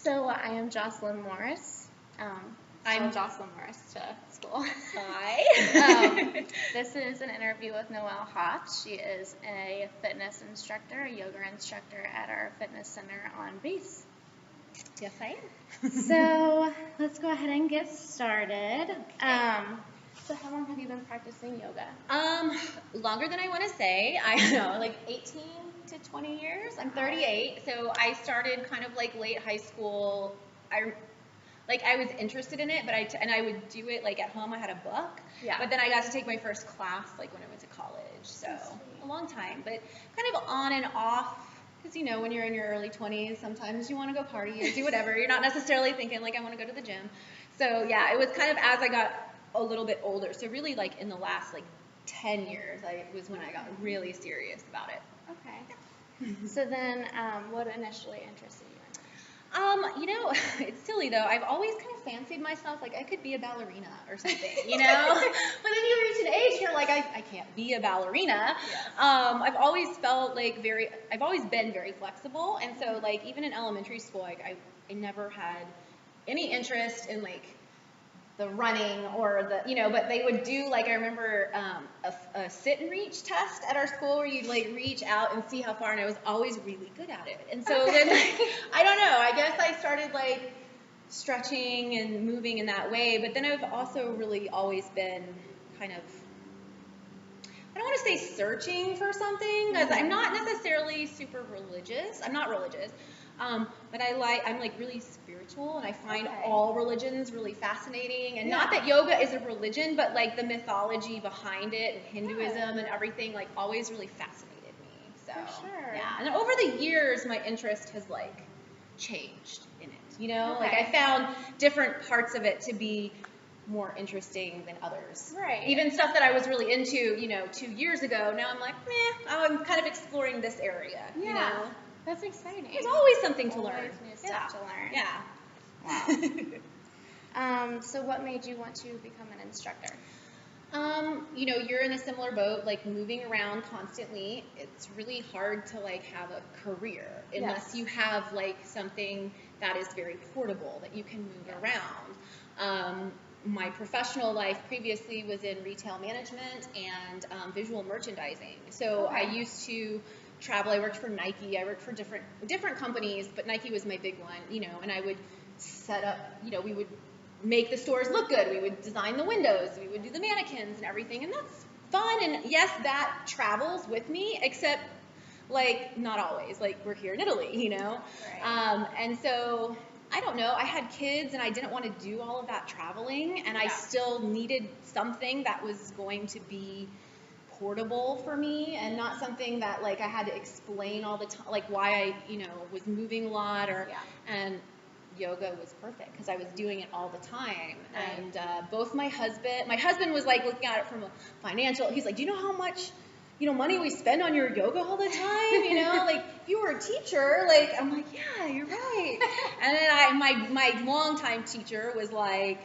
So I am Jocelyn Morris. I'm Jocelyn Morris to school. Hi. This is an interview with Noelle Hoth. She is a fitness instructor, a yoga instructor at our fitness center on base. Yes, I am. So let's go ahead and get started. So how long have you been practicing yoga? Longer than I want to say. I don't know, like 18 to 20 years. I'm 38, so I started kind of like late high school. I was interested in it, but I would do it like at home. I had a book. Yeah. But then I got to take my first class like when I went to college. So a long time, but kind of on and off. Because, you know, when you're in your early 20s, sometimes you want to go party or do whatever. You're not necessarily thinking, like, I want to go to the gym. So, yeah, it was kind of as I got a little bit older. So, really, like, in the last, 10 years, was when I got really serious about it. Okay. So then, what initially interested you in it? You know, it's silly, though. I've always kind of fancied myself, like, I could be a ballerina or something, you know? But then you reach an age, you're like, I can't be a ballerina. Yes. I've always felt I've always been very flexible. And so, like, even in elementary school, I never had any interest in, like, the running or the, you know, but they would do, like, I remember a sit and reach test at our school where you'd, like, reach out and see how far, and I was always really good at it. And so then, like, I don't know, I guess I started, like, stretching and moving in that way, but then I've also really always been kind of, I don't want to say searching for something, because I'm not necessarily super religious. I'm not religious. But I'm like really spiritual, and I find all religions really fascinating. And not that yoga is a religion, but like the mythology behind it and Hinduism and everything, like always really fascinated me. So, for sure. yeah. And over the years, my interest has like changed in it. You know, like I found different parts of it to be more interesting than others. Right. Even stuff that I was really into, you know, 2 years ago, now I'm like, I'm kind of exploring this area, you know. That's exciting. There's always something to learn. Always new stuff to learn. Yeah. Wow. So what made you want to become an instructor? You know, you're in a similar boat, like moving around constantly. It's really hard to like have a career unless you have like something that is very portable that you can move around. My professional life previously was in retail management and visual merchandising. So I used to travel. I worked for Nike. I worked for different companies, but Nike was my big one, you know, and I would set up, you know, we would make the stores look good. We would design the windows. We would do the mannequins and everything, and that's fun. And yes, that travels with me, except like not always. Like we're here in Italy, you know? Right. And so I don't know. I had kids and I didn't want to do all of that traveling, and I still needed something that was going to be portable for me and not something that like I had to explain all the time, like why I, you know, was moving a lot and yoga was perfect because I was doing it all the time. Right. And both my husband was like looking at it from a financial, he's like, do you know how much, you know, money we spend on your yoga all the time? You know, like you were a teacher, like, I'm like, yeah, you're right. And then my longtime teacher was like,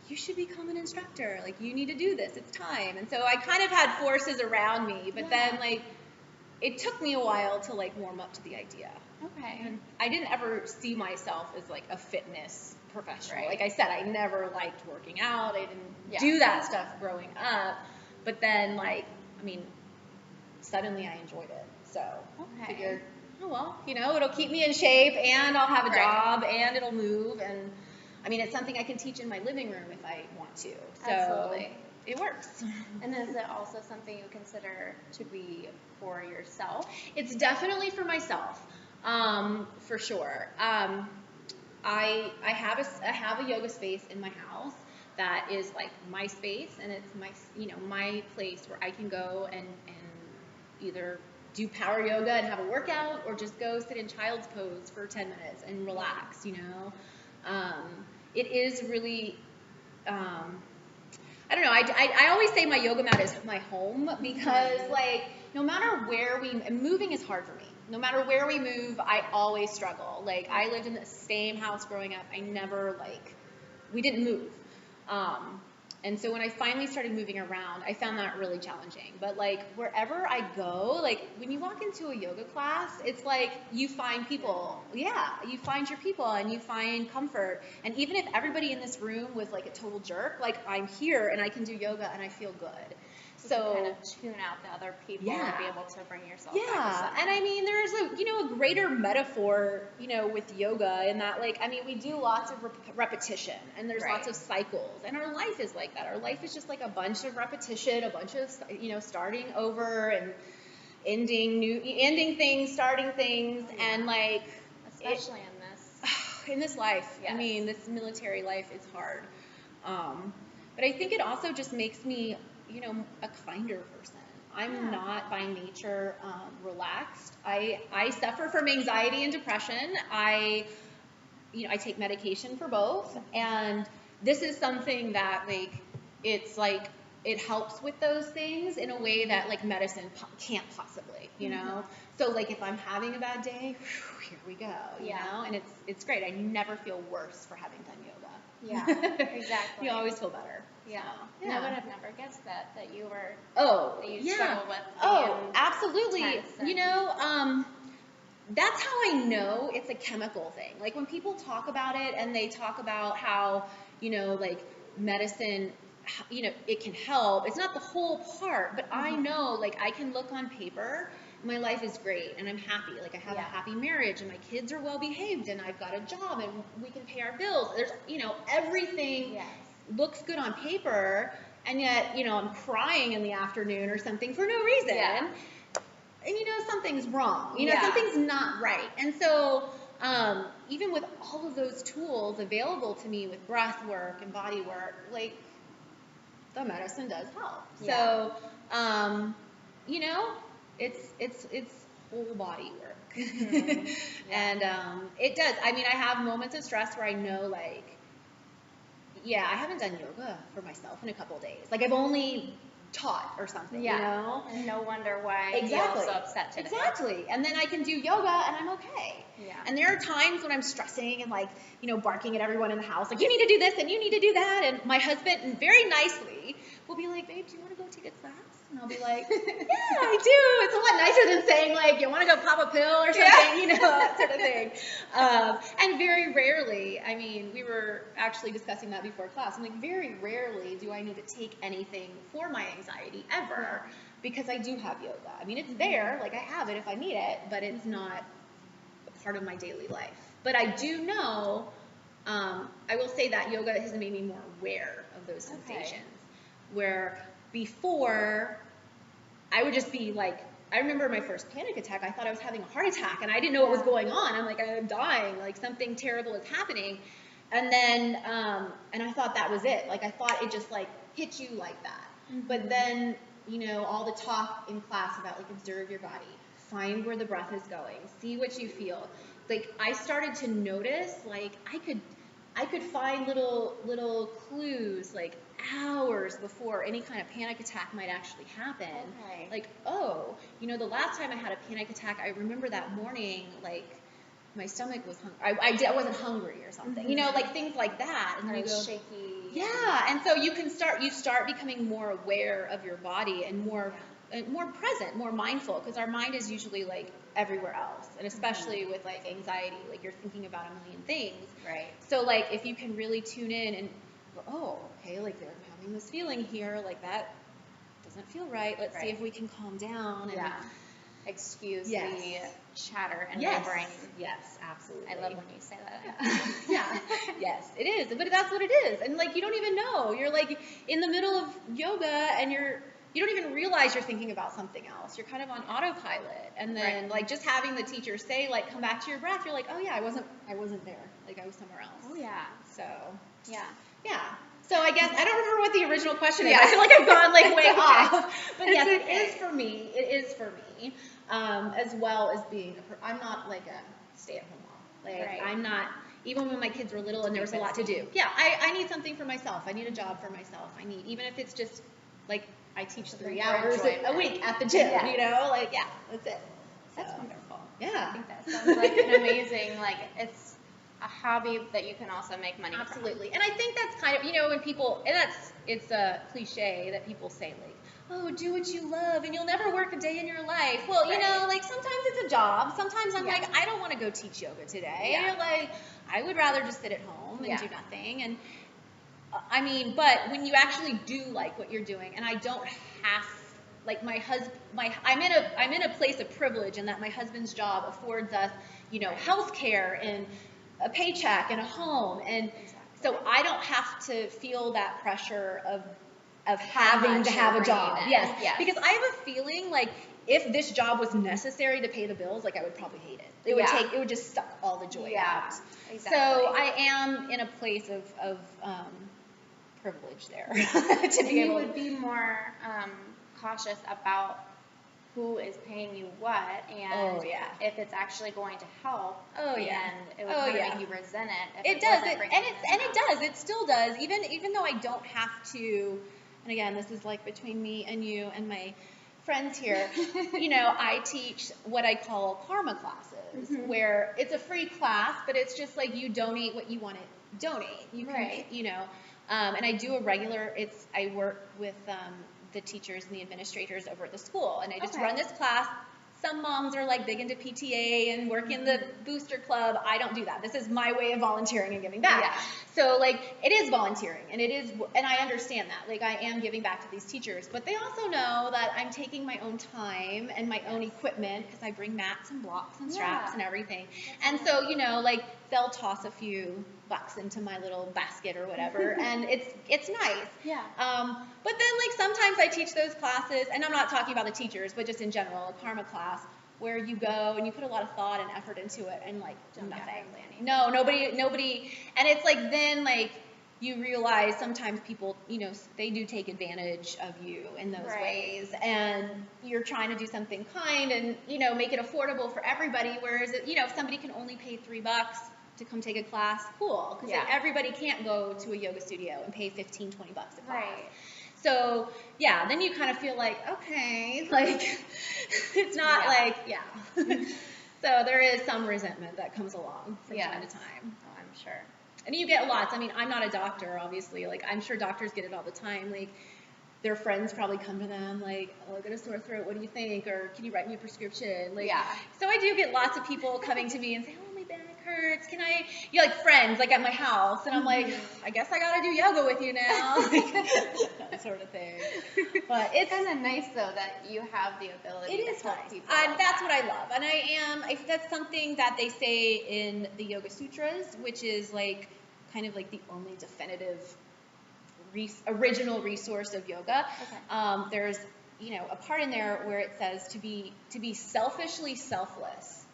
you should become an instructor. Like, you need to do this. It's time. And so I kind of had forces around me, but then, like, it took me a while to, like, warm up to the idea. Okay. And I didn't ever see myself as, like, a fitness professional. Right. Like I said, I never liked working out. I didn't do that stuff growing up. But then, like, I mean, suddenly I enjoyed it. So I figured, oh, well, you know, it'll keep me in shape, and I'll have a job, and it'll move, and I mean, it's something I can teach in my living room if I want to. So absolutely. It works. And is it also something you consider to be for yourself? It's definitely for myself, for sure. I have a yoga space in my house that is like my space, and it's my, you know, my place where I can go and either do power yoga and have a workout, or just go sit in child's pose for 10 minutes and relax, you know. It is really, I don't know, I always say my yoga mat is my home, because like no matter where moving is hard for me. No matter where we move, I always struggle. Like I lived in the same house growing up. I never we didn't move. And so when I finally started moving around, I found that really challenging. But like wherever I go, like when you walk into a yoga class, it's like you find people. Yeah, you find your people and you find comfort. And even if everybody in this room was like a total jerk, like I'm here and I can do yoga and I feel good. So kind of tune out the other people and be able to bring yourself back to yeah, center. and I mean, there's a greater metaphor, with yoga in that, like, I mean, we do lots of repetition, and there's lots of cycles, and our life is like that. Our life is just like a bunch of repetition, a bunch of, starting over and ending things, starting things, and like, especially in this life. Yes. I mean, this military life is hard. But I think it also just makes me, a kinder person. I'm not by nature relaxed. I suffer from anxiety and depression. I take medication for both, and this is something that it helps with those things in a way that like medicine can't possibly, So like if I'm having a bad day, here we go, you know, and it's great. I never feel worse for having done yoga. Yeah, exactly. You always feel better. Yeah. So, I would have never guessed that you were. that you struggle with. Absolutely. And That's how I know it's a chemical thing. Like when people talk about it and they talk about how, like medicine, it can help. It's not the whole part, but I know, like I can look on paper, my life is great and I'm happy. Like I have a happy marriage and my kids are well behaved and I've got a job and we can pay our bills. There's, everything looks good on paper, and yet, I'm crying in the afternoon or something for no reason. Yeah. And something's wrong, something's not right. And so even with all of those tools available to me with breath work and body work, like the medicine does help. So it's whole body work. And it does. I mean, I have moments of stress where I know, like, I haven't done yoga for myself in a couple of days. Like I've only taught or something, And no wonder why you're so upset today. Exactly. And then I can do yoga and I'm okay. Yeah. And there are times when I'm stressing and like, barking at everyone in the house, like, you need to do this and you need to do that. And my husband very nicely will be like, babe, do you want to go take a class? And I'll be like, yeah, I do. It's a lot nicer than saying like, you want to go pop a pill or something, that sort of thing. And very rarely, I mean, we were actually discussing that before class. I'm like, very rarely do I need to take anything for my anxiety ever, because I do have yoga. I mean, it's there, like I have it if I need it, but it's not a part of my daily life. But I do know, I will say that yoga has made me more aware of those sensations, where before I would just be like, I remember my first panic attack, I thought I was having a heart attack and I didn't know what was going on. I'm like, I'm dying, like something terrible is happening. And then, and I thought that was it. Like I thought it just like hit you like that. But then, all the talk in class about like observe your body, find where the breath is going, see what you feel. Like I started to notice, like I could find little clues like hours before any kind of panic attack might actually happen. Okay. Like, the last time I had a panic attack, I remember that morning, like my stomach was hungry. I wasn't hungry or something, like things like that. And I you was go, shaky. yeah. And so you start becoming more aware of your body and more present, more mindful, because our mind is usually like everywhere else, and especially with like anxiety, like you're thinking about a million things. Right. So like if you can really tune in and go, okay, like they're having this feeling here, like that doesn't feel right. Let's see if we can calm down. And excuse the chatter in my brain. Yes, absolutely. I love when you say that. Yes, it is. But that's what it is. And like you don't even know. You're like in the middle of yoga and you don't even realize you're thinking about something else. You're kind of on autopilot. And then like just having the teacher say like come back to your breath, you're like, oh yeah, I wasn't there. Like I was somewhere else. Oh yeah. So yeah. So I guess I don't remember what the original question is. I feel like I've gone like way off. But yes, it is for me. It is for me. As well as being I'm not like a stay-at-home mom. Like I'm not, even when my kids were little and there was a lot to do. Yeah, I need something for myself. I need a job for myself. Even if it's just like I teach 3 hours a week at the gym, like that's it. That's wonderful. Yeah. I think that sounds like an amazing, like it's a hobby that you can also make money Absolutely. And I think that's kind of, you know, when people, and it's a cliche that people say, like, oh, do what you love and you'll never work a day in your life. Well, you know, like sometimes it's a job. Sometimes I'm like, I don't want to go teach yoga today. Like, I would rather just sit at home and do nothing. And I mean, but when you actually do like what you're doing, and I don't have, like my husband, I'm in a place of privilege in that my husband's job affords us, you know, health care and a paycheck and a home, and so I don't have to feel that pressure of having to have a job. Yes. Because I have a feeling like if this job was necessary to pay the bills, like I would probably hate it. It would just suck all the joy out. Exactly. So I am in a place of privilege there. To be able. You would be more cautious about who is paying you what, and if it's actually going to help. And it would kind of make you resent it. It does, it still does. Even though I don't have to. And again, this is like between me and you and my friends here. You know, I teach what I call karma classes, where it's a free class, but it's just like you donate what you want to donate. You can, you know, and I do a regular. I work with the teachers and the administrators over at the school, and I just run this class. Some moms are like big into PTA and work in the booster club. I don't do that. This is my way of volunteering and giving back. So like it is volunteering, and I understand that. Like I am giving back to these teachers, but they also know that I'm taking my own time and my own equipment, because I bring mats and blocks and straps and everything. And so, you know, like they'll toss a few bucks into my little basket or whatever, and it's nice. But then like sometimes I teach those classes, and I'm not talking about the teachers, but just in general, a karma class where you go and you put a lot of thought and effort into it, and like nothing. No, nobody, and it's like then like you realize sometimes people, you know, they do take advantage of you in those ways, and you're trying to do something kind and, you know, make it affordable for everybody, whereas, you know, if somebody can only pay $3 to come take a class, cool, because everybody can't go to a yoga studio and pay $15, $20 a class. So, then you kind of feel like, okay, like, it's not like, so there is some resentment that comes along from time to time. Oh, I'm sure. And you get lots. I mean, I'm not a doctor, obviously. Like, I'm sure doctors get it all the time. Like, their friends probably come to them, like, oh, I got a sore throat, what do you think? Or can you write me a prescription? Like, so I do get lots of people coming to me and say, oh, my back hurts. Can I, you know, like friends, like at my house. And I'm like, I guess I got to do yoga with you now. That sort of thing. But it's kind of nice, though, that you have the ability to help people. That's what I love. And that's something that they say in the Yoga Sutras, which is like, kind of like the only definitive original resource of yoga. There's, you know, a part in there where it says to be selfishly selfless,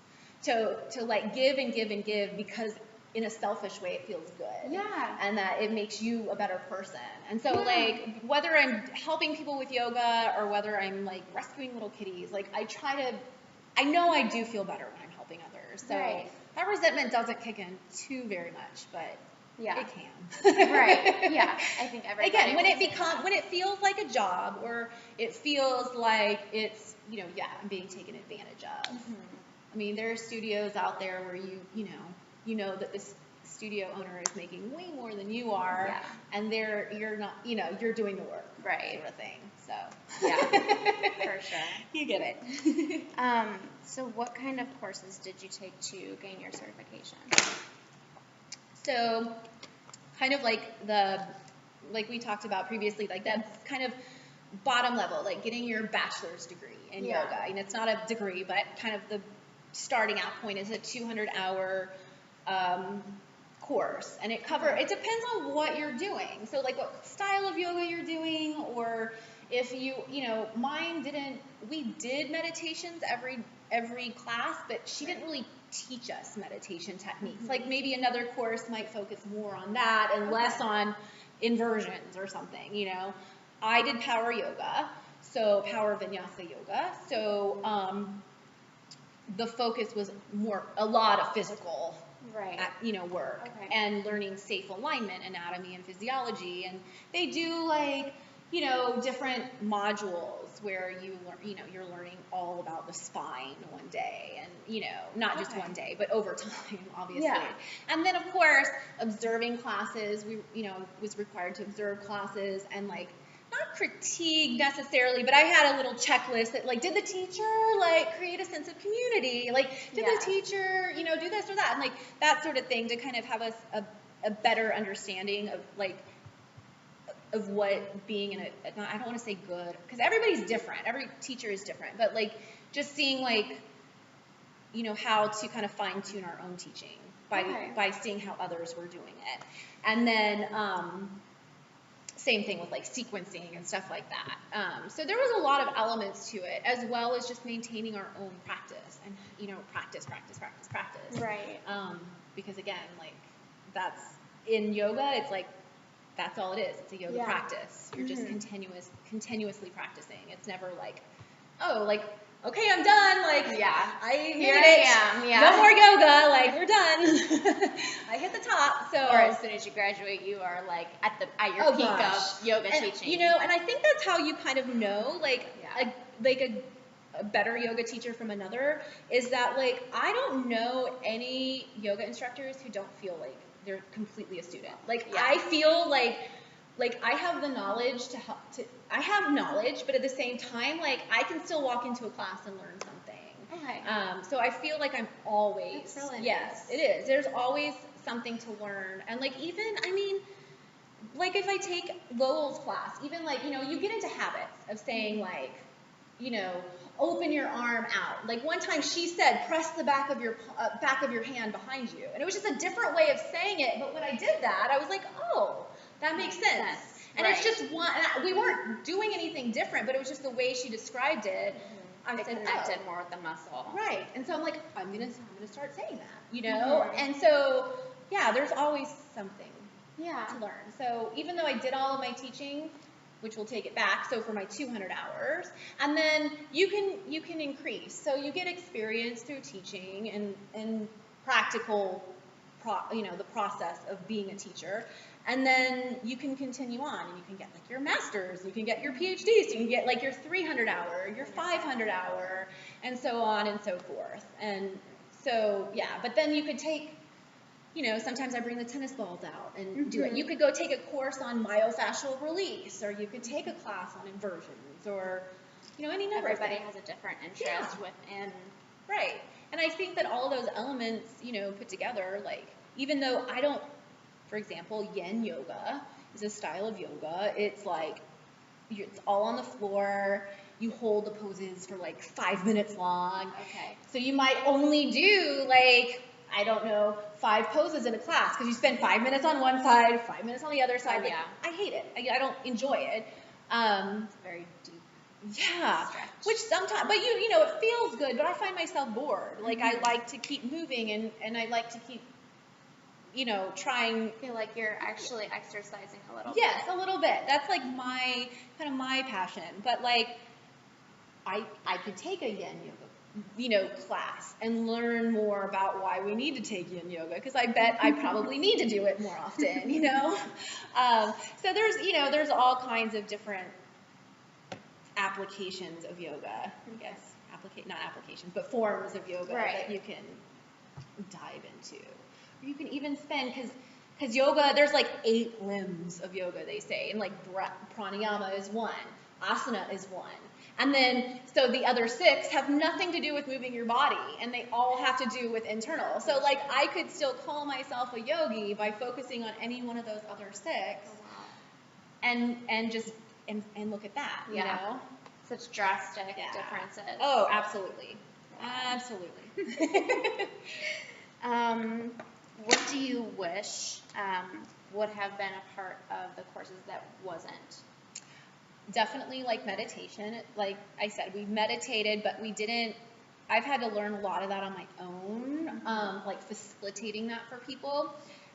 to like give and give and give, because in a selfish way it feels good, and that it makes you a better person. And so like whether I'm helping people with yoga or whether I'm like rescuing little kitties, like I know I do feel better when I'm helping others. So that resentment doesn't kick in too very much, but it can. I think everybody. Again, when it feels like a job, or it feels like it's, you know, I'm being taken advantage of. I mean, there are studios out there where you know that this studio owner is making way more than you are, and you're not, you know, you're doing the work, sort of thing. So for sure, you get it. So what kind of courses did you take to gain your certification? So, kind of like we talked about previously, like that's kind of bottom level, like getting your bachelor's degree in yoga. And it's not a degree, but kind of the starting out point is a 200-hour course, and it depends on what you're doing. So like what style of yoga you're doing, or if you know, we did meditations every class, but she didn't really teach us meditation techniques. Like maybe another course might focus more on that and less on inversions or something, you know. I did power yoga, so power vinyasa yoga. So the focus was a lot of physical work, and learning safe alignment, anatomy and physiology. And they do like, different modules where you're learning all about the spine one day, and not just one day, but over time, obviously. Yeah. And then of course, observing classes. We was required to observe classes and like not critique necessarily, but I had a little checklist that like, did the teacher like create a sense of community? Like, did the teacher do this or that, and like that sort of thing to kind of have us a better understanding of like. Of what being in I don't want to say good, because everybody's different. Every teacher is different, but like just seeing like, how to kind of fine tune our own teaching by seeing how others were doing it. And then, same thing with like sequencing and stuff like that. So there was a lot of elements to it, as well as just maintaining our own practice and, practice. Right. Because again, like that's in yoga, it's like, that's all it is. It's a yoga practice. You're just continuously practicing. It's never like, oh, like, okay, I'm done. Like, I here I am. Yeah. No more yoga. Like, we're done. I hit the top. So, or as soon as you graduate, you are like at your peak of yoga teaching. And I think that's how you kind of know, like, a better yoga teacher from another is that, like, I don't know any yoga instructors who don't feel like they're completely a student. Like, I feel like I have the knowledge to help I have knowledge, but at the same time, like, I can still walk into a class and learn something. Okay. So I feel like I'm always, that's really nice. Yes, it is. There's always something to learn. And like, even, I mean, like if I take Lowell's class, even like, you get into habits of saying like, open your arm out. Like one time she said, press the back of your hand behind you. And it was just a different way of saying it. But when I did that, I was like, oh, that makes sense. And it's just one, we weren't doing anything different, but it was just the way she described it. I said, connected more with the muscle. Right. And so I'm like, I'm gonna start saying that, And so, there's always something to learn. So even though I did all of my teaching, which will take it back, so for my 200 hours, and then you can increase. So you get experience through teaching and practical, the process of being a teacher, and then you can continue on, and you can get like your master's, you can get your PhDs, you can get like your 300 hour, your 500 hour, and so on and so forth. And so, but then you could take, sometimes I bring the tennis balls out and do it. You could go take a course on myofascial release, or you could take a class on inversions, or, any number of things. Everybody has a different interest within. Right. And I think that all those elements, put together, like, even though I don't, for example, yin yoga is a style of yoga. It's like, it's all on the floor. You hold the poses for like 5 minutes long. Okay. So you might only do like, I don't know, 5 poses in a class because you spend 5 minutes on one side, 5 minutes on the other side. Oh, I hate it. I don't enjoy it. It's very deep. Yeah. Stretch. Which sometimes, but it feels good, but I find myself bored. Like I like to keep moving and I like to keep, trying. I feel like you're actually exercising a little bit. Yes, a little bit. That's like my passion. But like, I could take a yin yoga, class and learn more about why we need to take yin yoga, because I bet I probably need to do it more often, So there's all kinds of different applications of yoga, I guess, not applications, but forms of yoga that you can dive into. Or you can even spend, because yoga, there's like 8 limbs of yoga, they say, and like pranayama is one, asana is one. And then, so the other 6 have nothing to do with moving your body, and they all have to do with internal. So, like, I could still call myself a yogi by focusing on any one of those other 6, and just, and look at that, Such drastic differences. Oh, absolutely. Absolutely. What do you wish would have been a part of the courses that wasn't? Definitely like meditation. Like I said, we meditated, but we didn't, I've had to learn a lot of that on my own, like facilitating that for people.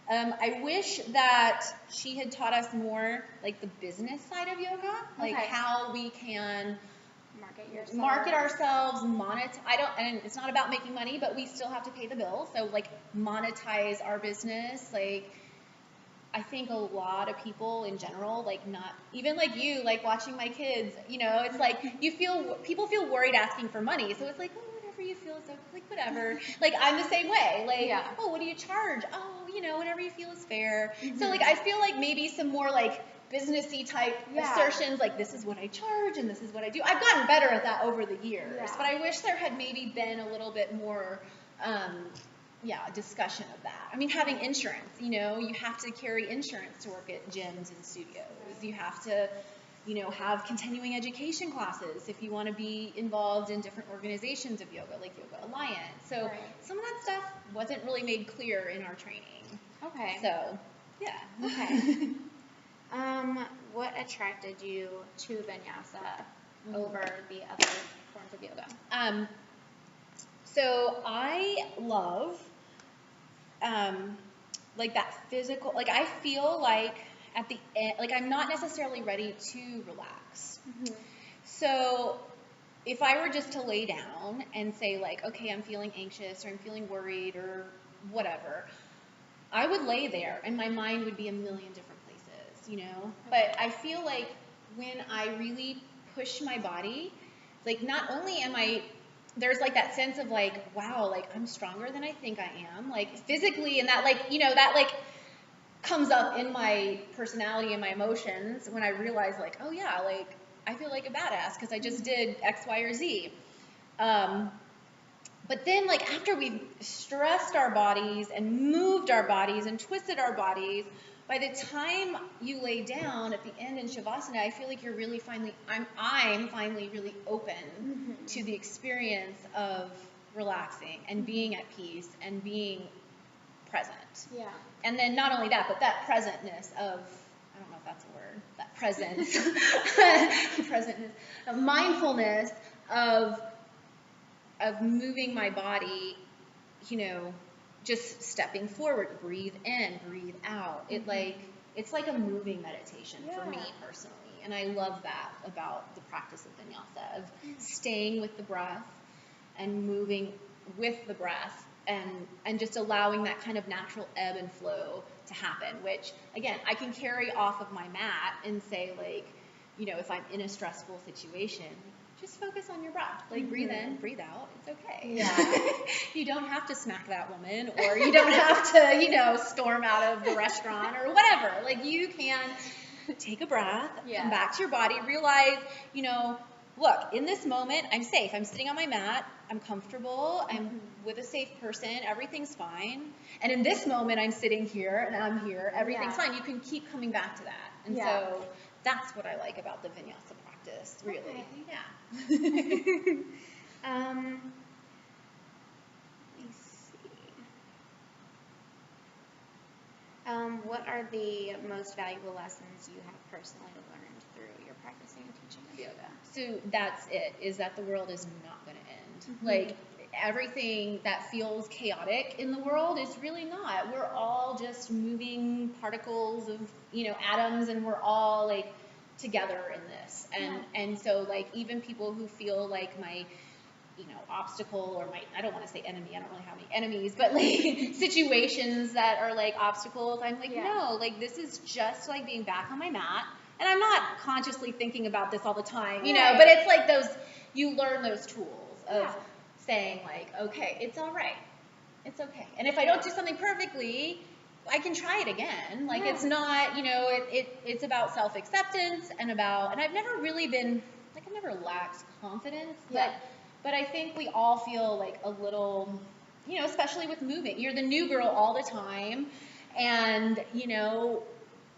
I wish that she had taught us more like the business side of yoga, like how we can market ourselves, and it's not about making money, but we still have to pay the bills. So like monetize our business, like, I think a lot of people in general, like not even like you, like watching my kids, you know, it's like people feel worried asking for money. So it's like, oh, whatever you feel is like whatever. Like I'm the same way. Like, oh, what do you charge? Oh, you know, whatever you feel is fair. So like I feel like maybe some more like businessy type assertions, like this is what I charge and this is what I do. I've gotten better at that over the years, but I wish there had maybe been a little bit more discussion of that. I mean, having insurance, you know, you have to carry insurance to work at gyms and studios. You have to, you know, have continuing education classes if you want to be involved in different organizations of yoga, like Yoga Alliance. So some of that stuff wasn't really made clear in our training. Okay. So, yeah. Okay. What attracted you to vinyasa over the other forms of yoga? So I love like that physical, like I feel like at the end, like I'm not necessarily ready to relax. So if I were just to lay down and say like, okay, I'm feeling anxious or I'm feeling worried or whatever, I would lay there and my mind would be a million different places, you know? But I feel like when I really push my body, like not only am I, there's like that sense of like, wow, like I'm stronger than I think I am, like physically, and that like, you know, that like comes up in my personality and my emotions when I realize like, oh yeah, like I feel like a badass because I just did X, Y, or Z. But then like after we've stressed our bodies and moved our bodies and twisted our bodies, by the time you lay down at the end in Shavasana, I feel like you're really finally, I'm finally really open to the experience of relaxing and being at peace and being present. Yeah. And then not only that, but that presentness of, I don't know if that's a word, that presence, presentness, mindfulness of moving my body, you know, just stepping forward, breathe in, breathe out. It's like a moving meditation for me personally. And I love that about the practice of vinyasa, of staying with the breath and moving with the breath and just allowing that kind of natural ebb and flow to happen, which again, I can carry off of my mat and say like, you know, if I'm in a stressful situation, just focus on your breath. Like breathe in, breathe out. It's okay. Yeah. You don't have to smack that woman, or you don't have to, you know, storm out of the restaurant or whatever. Like you can take a breath, come back to your body, realize, you know, look, in this moment, I'm safe. I'm sitting on my mat. I'm comfortable. I'm with a safe person. Everything's fine. And in this moment, I'm sitting here and I'm here. Everything's fine. You can keep coming back to that. And so that's what I like about the vinyasa practice, really. Okay. Yeah. Let me see. What are the most valuable lessons you have personally learned through your practicing and teaching of yoga? So that's it, is that the world is not going to end. Like everything that feels chaotic in the world is really not. We're all just moving particles of, you know, atoms, and we're all like together in this. And so like even people who feel like my, you know, obstacle or my, I don't want to say enemy, I don't really have any enemies, but like situations that are like obstacles, I'm like, no, like this is just like being back on my mat. And I'm not consciously thinking about this all the time, you know, but it's like those, you learn those tools of saying like, okay, it's all right. It's okay. And if I don't do something perfectly, I can try it again. Like it's not, you know, it's about self-acceptance and I've never really been, like I've never lacked confidence, but I think we all feel like a little, you know, especially with moving. You're the new girl all the time, and you know,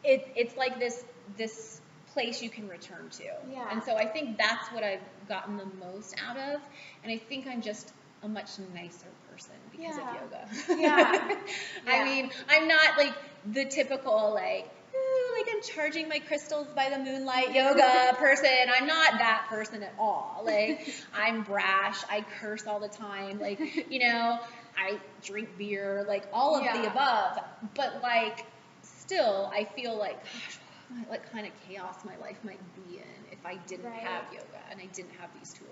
it's like this place you can return to. Yeah. And so I think that's what I've gotten the most out of, and I think I'm just a much nicer person because of yoga. I mean, I'm not like the typical like I'm charging my crystals by the moonlight yoga person. I'm not that person at all. Like I'm brash. I curse all the time. Like, you know, I drink beer, like all of the above. But like still, I feel like, gosh, what kind of chaos my life might be in if I didn't have yoga and I didn't have these tools.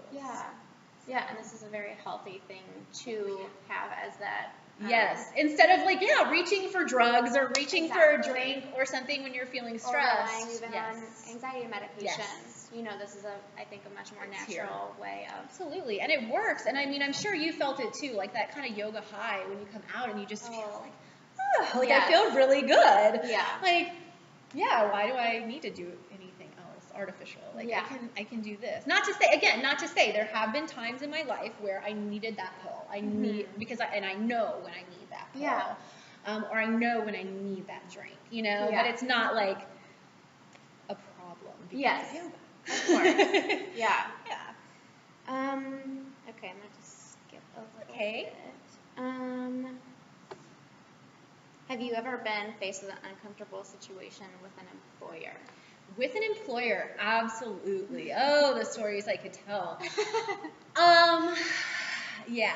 Yeah, and this is a very healthy thing to have as that Yes. Instead of like, reaching for drugs or reaching for a drink or something when you're feeling stressed. Or relying even on anxiety medication. Yes. This is I think a much more natural way of. Absolutely. And it works. And I mean, I'm sure you felt it too, like that kind of yoga high when you come out and you just feel like, I feel really good. Yeah. Like, why do I need to do anything else artificial? Like, I can do this. Not to say, there have been times in my life where I needed that pill. I need, and I know when I need that pill. Yeah. Or I know when I need that drink, but it's not like a problem because of yoga. Of course. Yeah. Okay, I'm going to skip a little bit. Have you ever been faced with an uncomfortable situation with an employer? With an employer, absolutely. Oh, the stories I could tell. Yeah.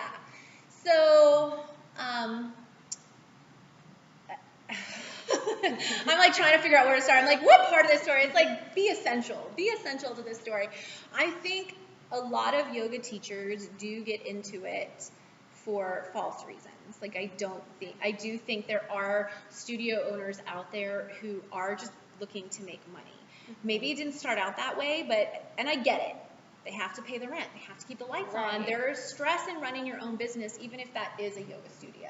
So, I'm like trying to figure out where to start. I'm like, what part of this story? It's like, be essential to this story. I think a lot of yoga teachers do get into it for false reasons. Like, I do think there are studio owners out there who are just looking to make money. Maybe it didn't start out that way, and I get it. They have to pay the rent. They have to keep the lights on. There is stress in running your own business, even if that is a yoga studio.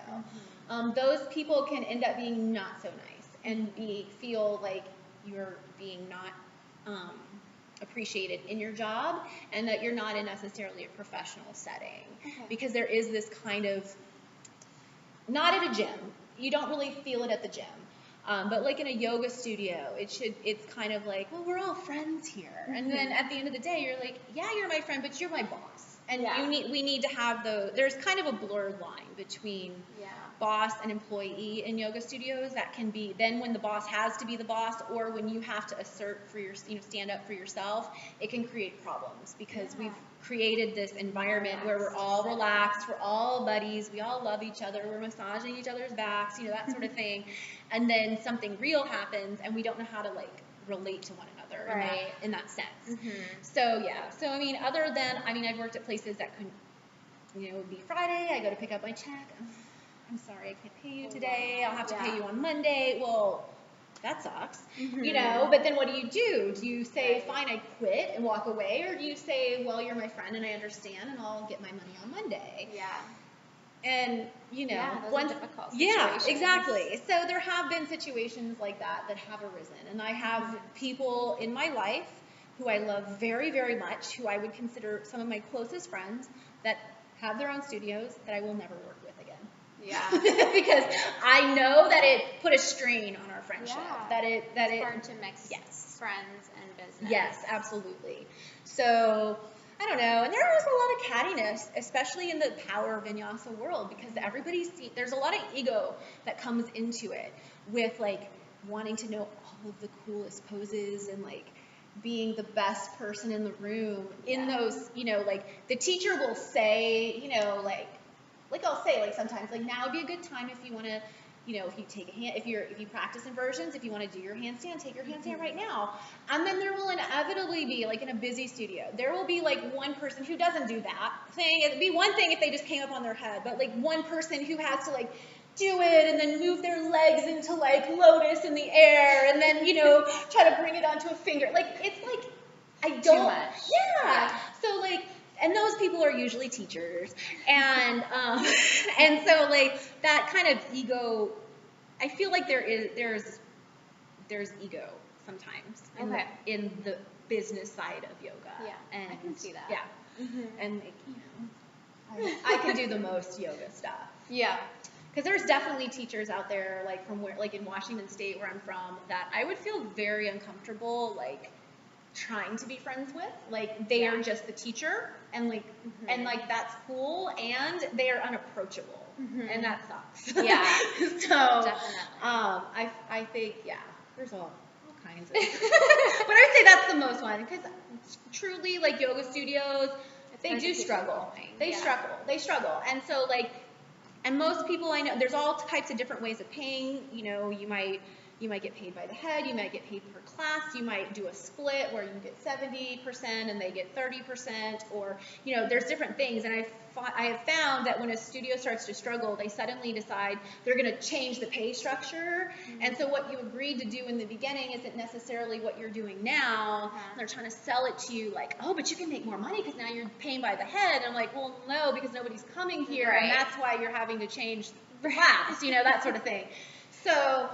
Those people can end up being not so nice and feel like you're being not appreciated in your job and that you're not in necessarily a professional setting. Because there is this kind of, not at a gym. You don't really feel it at the gym. But like in a yoga studio, it's kind of like, well, we're all friends here. And then at the end of the day, you're like, yeah, you're my friend, but you're my boss. And we need to have there's kind of a blurred line between boss and employee in yoga studios. That can be then when the boss has to be the boss, or when you have to assert for stand up for yourself, it can create problems because we've created this environment where we're all relaxed, we're all buddies, we all love each other, we're massaging each other's backs, that sort of thing. And then something real happens and we don't know how to relate to one another in that sense. So I mean, I've worked at places that could, it would be Friday, I go to pick up my check, I'm sorry, I can't pay you today, I'll have to pay you on Monday. Well, that sucks, but then what do? Do you say, fine, I quit and walk away, or do you say, well, you're my friend and I understand and I'll get my money on Monday? And, those are difficult situations. Exactly. So there have been situations like that have arisen, and I have people in my life who I love very, very much, who I would consider some of my closest friends, that have their own studios that I will never work with again. Because I know that it put a strain on our friendship. It's hard to mix friends and business. Yes, absolutely. So, I don't know. And there is a lot of cattiness, especially in the power vinyasa world, because there's a lot of ego that comes into it with wanting to know all of the coolest poses and being the best person in the room in those, the teacher will say, I'll say sometimes now would be a good time if you want to, if you take if you practice inversions, if you want to do your handstand, take your handstand right now. And then there will inevitably be in a busy studio, there will be one person who doesn't do that thing. It'd be one thing if they just came up on their head, but one person who has to do it and then move their legs into lotus in the air and then try to bring it onto a finger. It's I don't. Too much. Yeah. So and those people are usually teachers, and so that kind of ego, I feel there's ego sometimes in the business side of yoga. Yeah, and I can see that. Yeah, and I can do the most yoga stuff. Yeah. Because there's definitely teachers out there, from where, in Washington State, where I'm from, that I would feel very uncomfortable, trying to be friends with. They are just the teacher, and that's cool, and they are unapproachable, and that sucks. Yeah. So definitely. I think there's all kinds of, but I would say that's the most one, because truly yoga studios, they do struggle. They struggle, and so and most people I know, there's all types of different ways of paying. You might you might get paid by the head, you might get paid per class, you might do a split where you get 70% and they get 30%, or, you know, there's different things. And I have found that when a studio starts to struggle, they suddenly decide they're going to change the pay structure. And so what you agreed to do in the beginning isn't necessarily what you're doing now. They're trying to sell it to you like, oh, but you can make more money because now you're paying by the head. And I'm like, well, no, because nobody's coming here, and that's why you're having to change the class, you know, that sort of thing. So,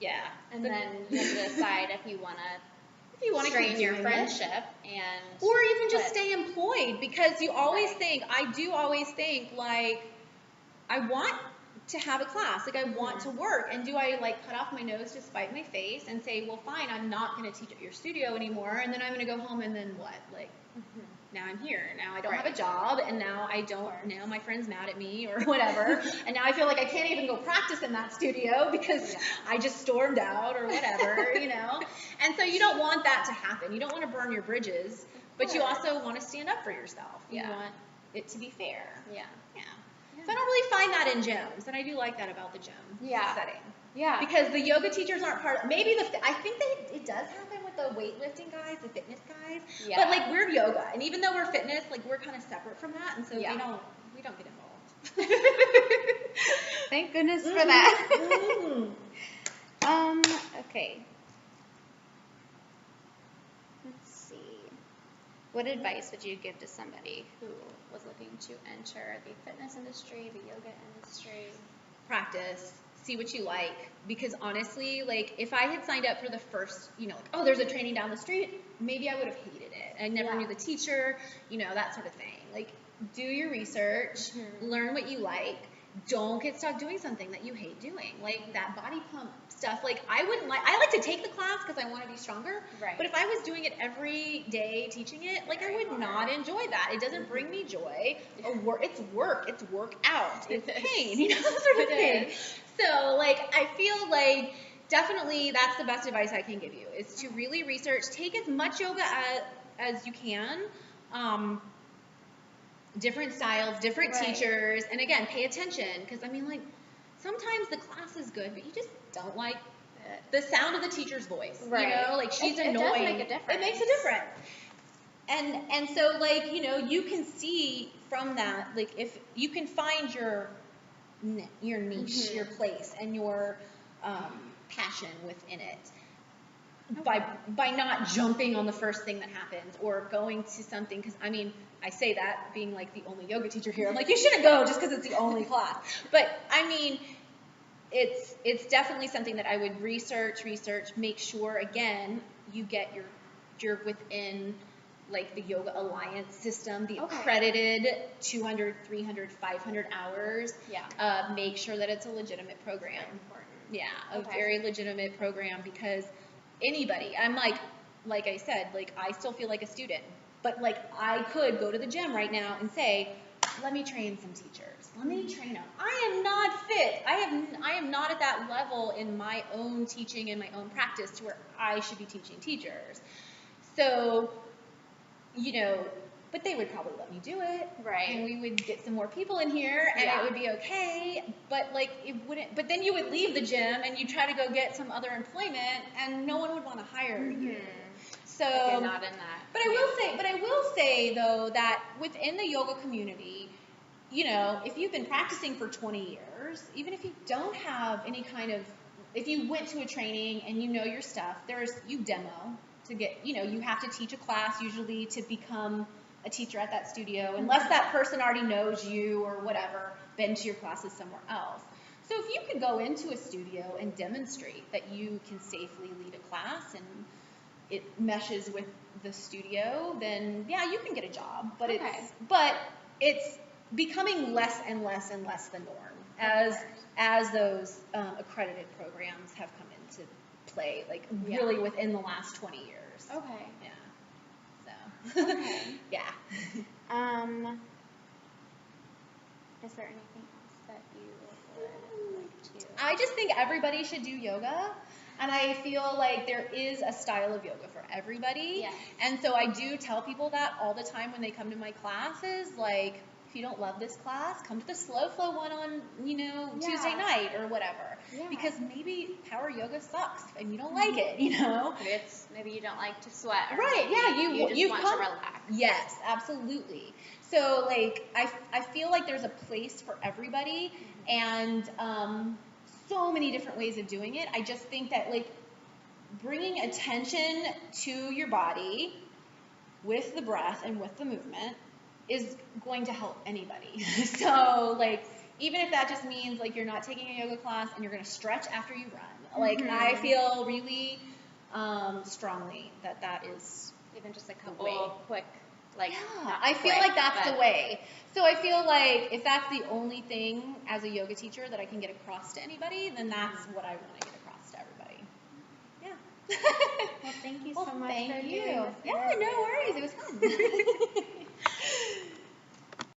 yeah. And then you have to decide if you want to strain your friendship or even just stay employed, because you always think, I do always think, like, I want to have a class, like I want to work, and do I like cut off my nose to spite my face and say, well, fine, I'm not going to teach at your studio anymore, and then I'm going to go home, and then what? Like, now I'm here, now I don't have a job, and now now my friend's mad at me or whatever, and now I feel like I can't even go practice in that studio because I just stormed out or whatever, you know? And so you don't want that to happen. You don't want to burn your bridges, but you also want to stand up for yourself. You want it to be fair. Yeah. So I don't really find that in gyms, and I do like that about the gym setting. Yeah. Because the yoga teachers aren't part of, I think it does happen with the weightlifting guys, the fitness guys. Yeah. But like we're yoga, and even though we're fitness, like we're kind of separate from that, and so we don't get involved. Thank goodness for that. Okay. Let's see. What advice would you give to somebody who was looking to enter the fitness industry, the yoga industry? Practice. See what you like, because honestly, like if I had signed up for the first, you know, like, oh, there's a training down the street, maybe I would have hated it. I never knew the teacher, you know, that sort of thing. Like, do your research, learn what you like. Don't get stuck doing something that you hate doing, like that body pump stuff. Like I like to take the class because I want to be stronger. Right. But if I was doing it every day, teaching it, like I would not enjoy that. It doesn't bring me joy. It's work. It's work out. It's pain. You know, that sort of thing. So like I feel like definitely that's the best advice I can give you is to really research. Take as much yoga as you can. Different styles, different teachers, and again, pay attention, because I mean, like, sometimes the class is good, but you just don't like the sound of the teacher's voice, you know, like she's annoying. It does make a difference. It makes a difference. And so, like, you know, you can see from that, like, if you can find your niche, your place, and your passion within it. By not jumping on the first thing that happens or going to something, because I mean, I say that being like the only yoga teacher here. I'm like, you shouldn't go just because it's the only class. But I mean, it's definitely something that I would research, make sure again you get you're within like the Yoga Alliance system, the accredited 200, 300, 500 hours. Yeah. Make sure that it's a legitimate program. Yeah, a very legitimate program, because anybody, I'm like I said, like I still feel like a student, but like I could go to the gym right now and say, let me train some teachers, let me train them. I am not fit. I am not at that level in my own teaching and my own practice to where I should be teaching teachers. So, you know, but they would probably let me do it. Right. And we would get some more people in here and it would be okay. But like it wouldn't, but then you would leave the gym and you try to go get some other employment and no one would want to hire you. So you're not in that. But I will say though that within the yoga community, you know, if you've been practicing for 20 years, even if you don't have any kind of, if you went to a training and you know your stuff, you demo to get, you know, you have to teach a class usually to become a teacher at that studio, unless that person already knows you or whatever, been to your classes somewhere else. So if you could go into a studio and demonstrate that you can safely lead a class and it meshes with the studio, then yeah, you can get a job. But it's becoming less and less and less the norm as those accredited programs have come into play, like really within the last 20 years. Okay. Yeah. So. Okay. Yeah. Is there anything else that you would like to? I just think everybody should do yoga. And I feel like there is a style of yoga for everybody. Yes. And so I do tell people that all the time when they come to my classes, like, if you don't love this class, come to the slow flow one on, Tuesday night or whatever. Yeah. Because maybe power yoga sucks and you don't like it, Maybe you don't like to sweat. Right, yeah, you just want to relax. Yes, absolutely. So, like, I feel like there's a place for everybody, and so many different ways of doing it. I just think that, like, bringing attention to your body with the breath and with the movement is going to help anybody. So, like, even if that just means, like, you're not taking a yoga class and you're going to stretch after you run. Like, I feel really strongly that is even just a couple quick, like, I feel like that's the way. So I feel like if that's the only thing as a yoga teacher that I can get across to anybody, then that's what I want to get across to everybody. Yeah. Well, thank you so much for doing this. Yeah, no worries. It was fun.